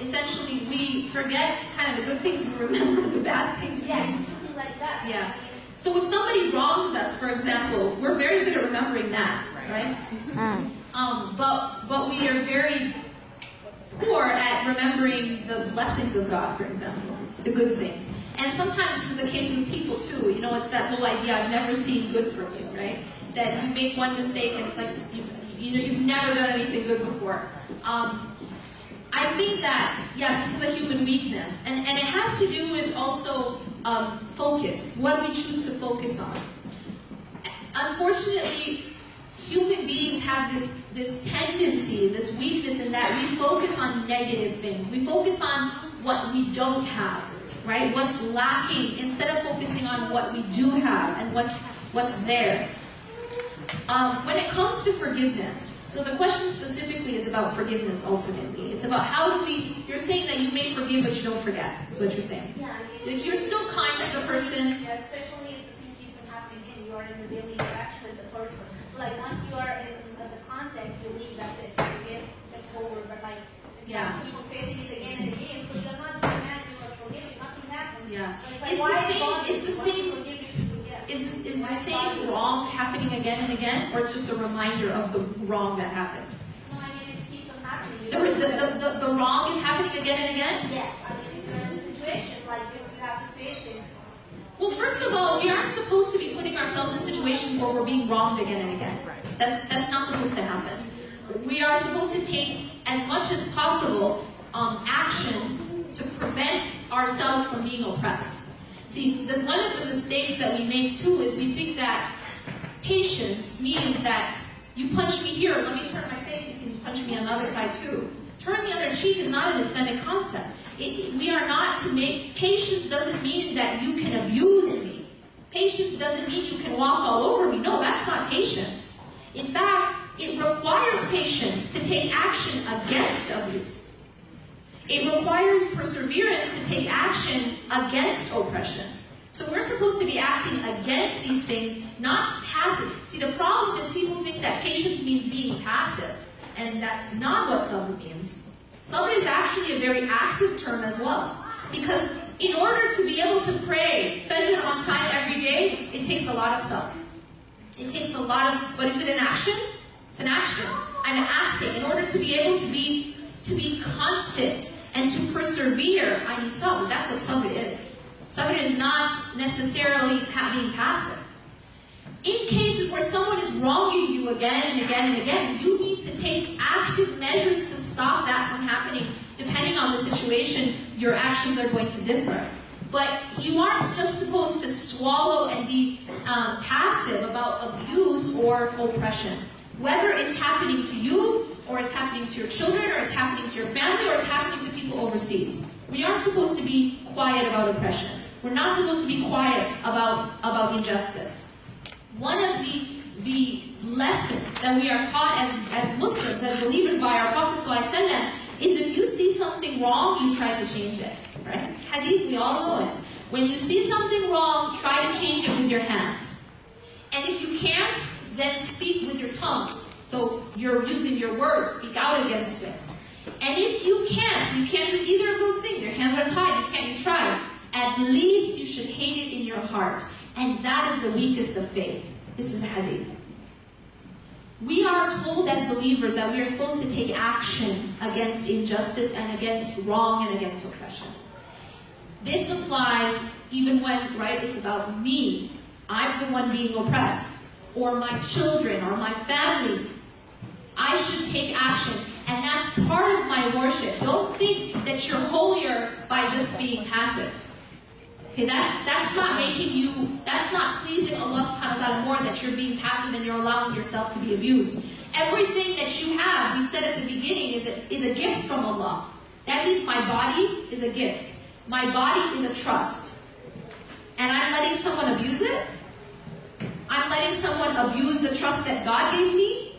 essentially we forget kind of the good things, we remember the bad things. Yes, something like that. Yeah. So if somebody wrongs us, for example, we're very good at remembering that, right? But we are very poor at remembering the blessings of God, for example, the good things. And sometimes this is the case with people too. You know, it's that whole idea, I've never seen good from you, right? That you make one mistake and it's like, you've never done anything good before. I think that, yes, this is a human weakness. And it has to do with also focus, what we choose to focus on. Unfortunately, human beings have this tendency, this weakness in that we focus on negative things. We focus on what we don't have, right? What's lacking, instead of focusing on what we do have and what's there. When it comes to forgiveness, so the question specifically is about forgiveness ultimately. It's about how do we, you're saying that you may forgive but you don't forget, is what you're saying. Yeah. Like you're still kind to the person. Yeah, especially if the thing keeps on happening and you are in the daily interaction with the person. So like once you are in the contact, you leave, that's it. You forget, it's over. But like, Yeah. people facing it again and again, so you're not doing that, you are forgiving, nothing happens. Yeah. It's like, Is the same wrong happening again and again, or it's just a reminder of the wrong that happened? No, I mean, it keeps on happening. The wrong is happening again and again? Yes, I mean, if you're in the situation, like you have to face it. Well, first of all, we aren't supposed to be putting ourselves in situations where we're being wronged again and again. That's not supposed to happen. We are supposed to take as much as possible action to prevent ourselves from being oppressed. See, one of the mistakes that we make too is we think that patience means that you punch me here, let me turn my face, you can punch me on the other side too. Turn the other cheek is not an aesthetic concept. We are not to make, patience doesn't mean that you can abuse me. Patience doesn't mean you can walk all over me. No, that's not patience. In fact, it requires patience to take action against abuse. It requires perseverance to take action against oppression. So we're supposed to be acting against these things, not passive. See, the problem is people think that patience means being passive, and that's not what sabr means. Sabr is actually a very active term as well. Because in order to be able to pray Fajr on time every day, it takes a lot of sabr. It takes a lot of, but is it an action? It's an action. I'm acting. In order to be able to be constant and to persevere, I need sabr. That's what sabr is. Sabr is not necessarily being passive. In cases where someone is wronging you again and again and again, you need to take active measures to stop that from happening. Depending on the situation, your actions are going to differ. But you aren't just supposed to swallow and be passive about abuse or oppression. Whether it's happening to you, or it's happening to your children, or it's happening to your family, or it's happening to people overseas. We aren't supposed to be quiet about oppression. We're not supposed to be quiet about injustice. One of the lessons that we are taught as Muslims, as believers by our Prophet ﷺ, is if you see something wrong, you try to change it. Right? Hadith, we all know it. When you see something wrong, try to change it with your hand. And if you can't, then speak with your tongue. So you're using your words, speak out against it. And if you can't do either of those things, your hands are tied, you try. At least you should hate it in your heart. And that is the weakest of faith. This is a hadith. We are told as believers that we are supposed to take action against injustice and against wrong and against oppression. This applies even when, right, it's about me. I'm the one being oppressed. Or my children, or my family. I should take action. And that's part of my worship. Don't think that you're holier by just being passive. Okay, that's not making you, that's not pleasing Allah subhanahu wa ta'ala more that you're being passive and you're allowing yourself to be abused. Everything that you have, we said at the beginning, is a gift from Allah. That means my body is a gift. My body is a trust. And I'm letting someone abuse it? I'm letting someone abuse the trust that God gave me?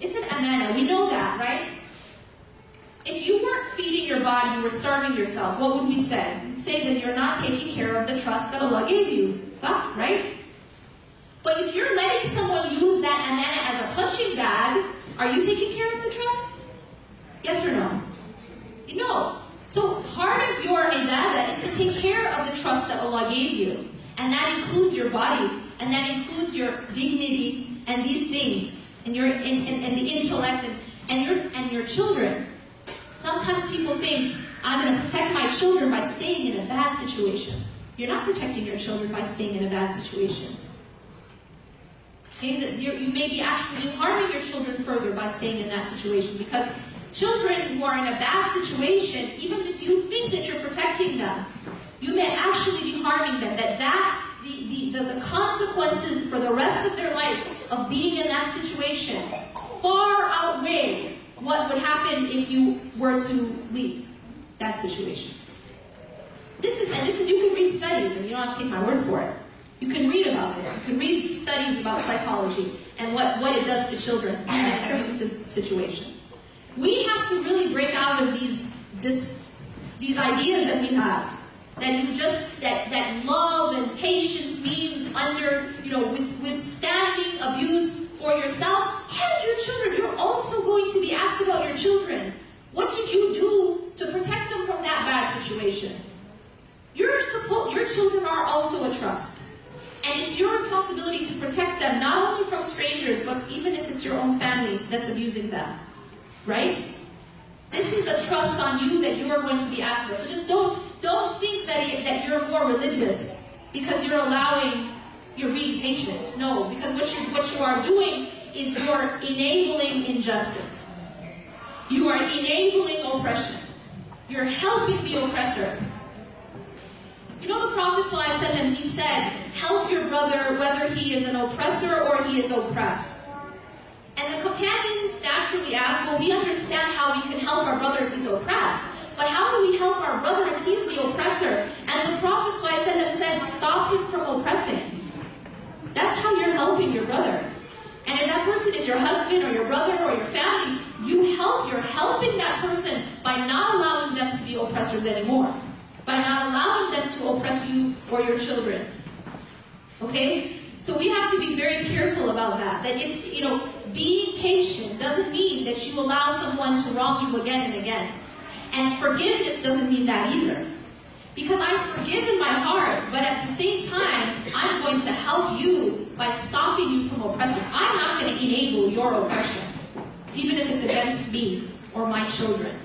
It's an amana. We know that, right? If you weren't feeding your body, you were starving yourself, what would we say? We'd say that you're not taking care of the trust that Allah gave you. Stop, right? But if you're letting someone use that amana as a punching bag, are you taking care of the trust? Yes or no? No. to take care of the trust that Allah gave you. And that includes your body, and that includes your dignity, and these things, and your and the intellect, and your children. Sometimes people think, I'm going to protect my children by staying in a bad situation. You're not protecting your children by staying in a bad situation. Okay? You may be actually harming your children further by staying in that situation, because children who are in a bad situation, even if you think that you're protecting them, you may actually be harming them. The consequences for the rest of their life of being in that situation far outweigh what would happen if you were to leave that situation. This is you can read studies, and you don't have to take my word for it. You can read about it. You can read studies about psychology and what it does to children in an abusive situation. We have to really break out of these ideas that we have. That love and patience means withstanding abuse for yourself and your children. You're also going to be asked about your children. What did you do to protect them from that bad situation? Your children are also a trust. And it's your responsibility to protect them, not only from strangers, but even if it's your own family that's abusing them. Right? This is a trust on you that you are going to be asked about. So just don't think that you're more religious because you're being patient. No, because what you are doing is you're enabling injustice. You are enabling oppression. You're helping the oppressor. You know the Prophet ﷺ, he said, help your brother whether he is an oppressor or he is oppressed. And the companions naturally asked, well, we understand how we can help our brother if he's oppressed, but how do we help our brother if he's the oppressor? And the Prophet ﷺ said, stop him from oppressing. That's how you're helping your brother. And if that person is your husband or your brother or your family, you're helping that person by not allowing them to be oppressors anymore. By not allowing them to oppress you or your children. Okay? So we have to be very careful about that. That if, being patient doesn't mean that you allow someone to wrong you again and again. And forgiveness doesn't mean that either. Because I forgive in my heart, but at the same time, I'm going to help you by stopping you from oppressing. I'm not going to enable your oppression, even if it's against me or my children.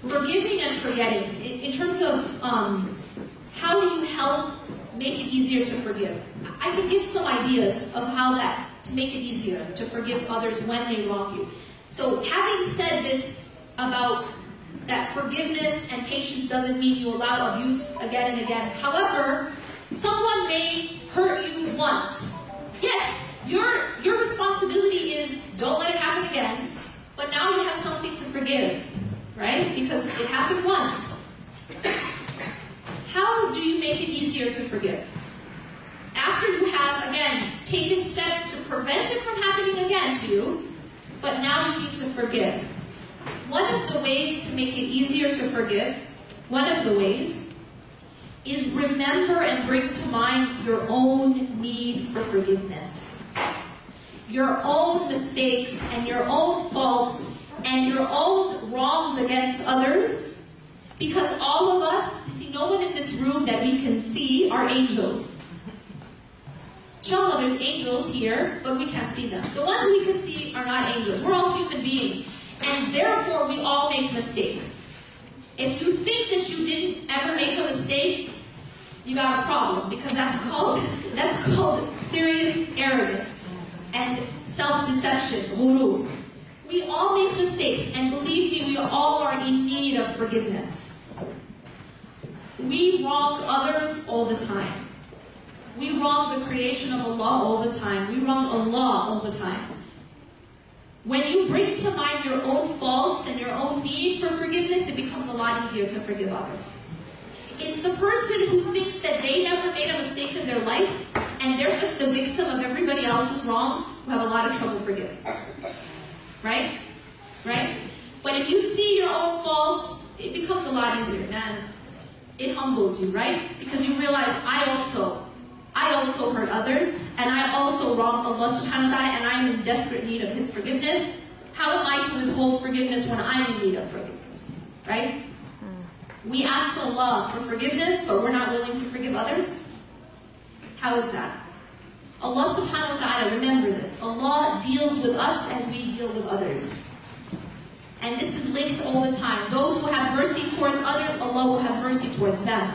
Forgiving and forgetting. In terms of how do you help make it easier to forgive? I can give some ideas of how to make it easier to forgive others when they wrong you. So having said this about that forgiveness and patience doesn't mean you allow abuse again and again. However, someone may hurt you once. Yes, your responsibility is don't let it happen again, but now you have something to forgive. Right? Because it happened once. How do you make it easier to forgive? After you have, again, taken steps to prevent it from happening again to you, but now you need to forgive. One of the ways to make it easier to forgive, one of the ways, is remember and bring to mind your own need for forgiveness. Your own mistakes and your own faults and your own wrongs against others, because all of us, you see, no one in this room that we can see are angels. Inshallah, there's angels here, but we can't see them. The ones we can see are not angels. We're all human beings, and therefore we all make mistakes. If you think that you didn't ever make a mistake, you got a problem, because that's called serious arrogance and self-deception, ghurur. We all make mistakes, and believe me, we all are in need of forgiveness. We wrong others all the time. We wrong the creation of Allah all the time. We wrong Allah all the time. When you bring to mind your own faults and your own need for forgiveness, it becomes a lot easier to forgive others. It's the person who thinks that they never made a mistake in their life, and they're just the victim of everybody else's wrongs, who have a lot of trouble forgiving. Right? Right? But if you see your own faults, it becomes a lot easier, man. It humbles you, right? Because you realize, I also hurt others, and I also wrong Allah subhanahu wa ta'ala, and I'm in desperate need of His forgiveness. How am I to withhold forgiveness when I'm in need of forgiveness? Right? We ask Allah for forgiveness, but we're not willing to forgive others? How is that? Allah subhanahu wa ta'ala, remember this, Allah deals with us as we deal with others. And this is linked all the time. Those who have mercy towards others, Allah will have mercy towards them.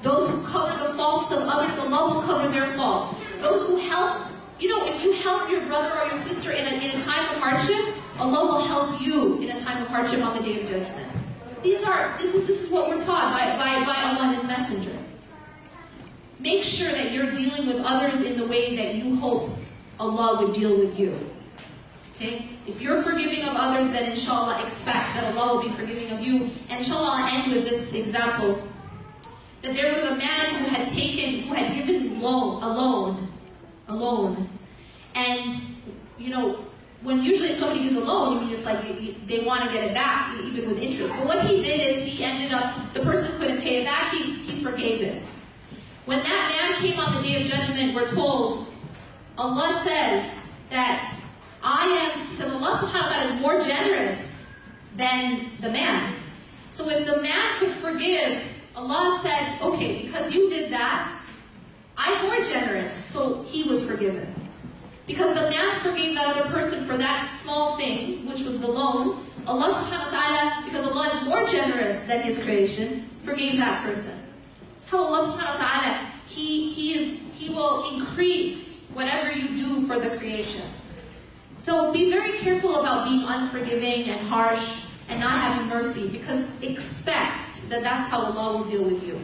Those who cover the faults of others, Allah will cover their faults. Those who help, if you help your brother or your sister in a time of hardship, Allah will help you in a time of hardship on the Day of Judgment. This is what we're taught by Allah and His Messenger. Make sure that you're dealing with others in the way that you hope Allah would deal with you. Okay? If you're forgiving of others, then inshallah expect that Allah will be forgiving of you. And inshallah I'll end with this example. That there was a man who had given a loan. And, when usually somebody gives a loan, it's like they want to get it back, even with interest. But what he did is the person couldn't pay it back, he forgave it. When that man came on the Day of Judgment, we're told, Allah says that because Allah subhanahu wa ta'ala is more generous than the man. So if the man could forgive, Allah said, okay, because you did that, I'm more generous. So he was forgiven. Because the man forgave that other person for that small thing, which was the loan, Allah subhanahu wa ta'ala, because Allah is more generous than His creation, forgave that person. That's how Allah subhanahu wa ta'ala, He will increase whatever you do for the creation. So be very careful about being unforgiving and harsh and not having mercy, because expect that that's how Allah will deal with you.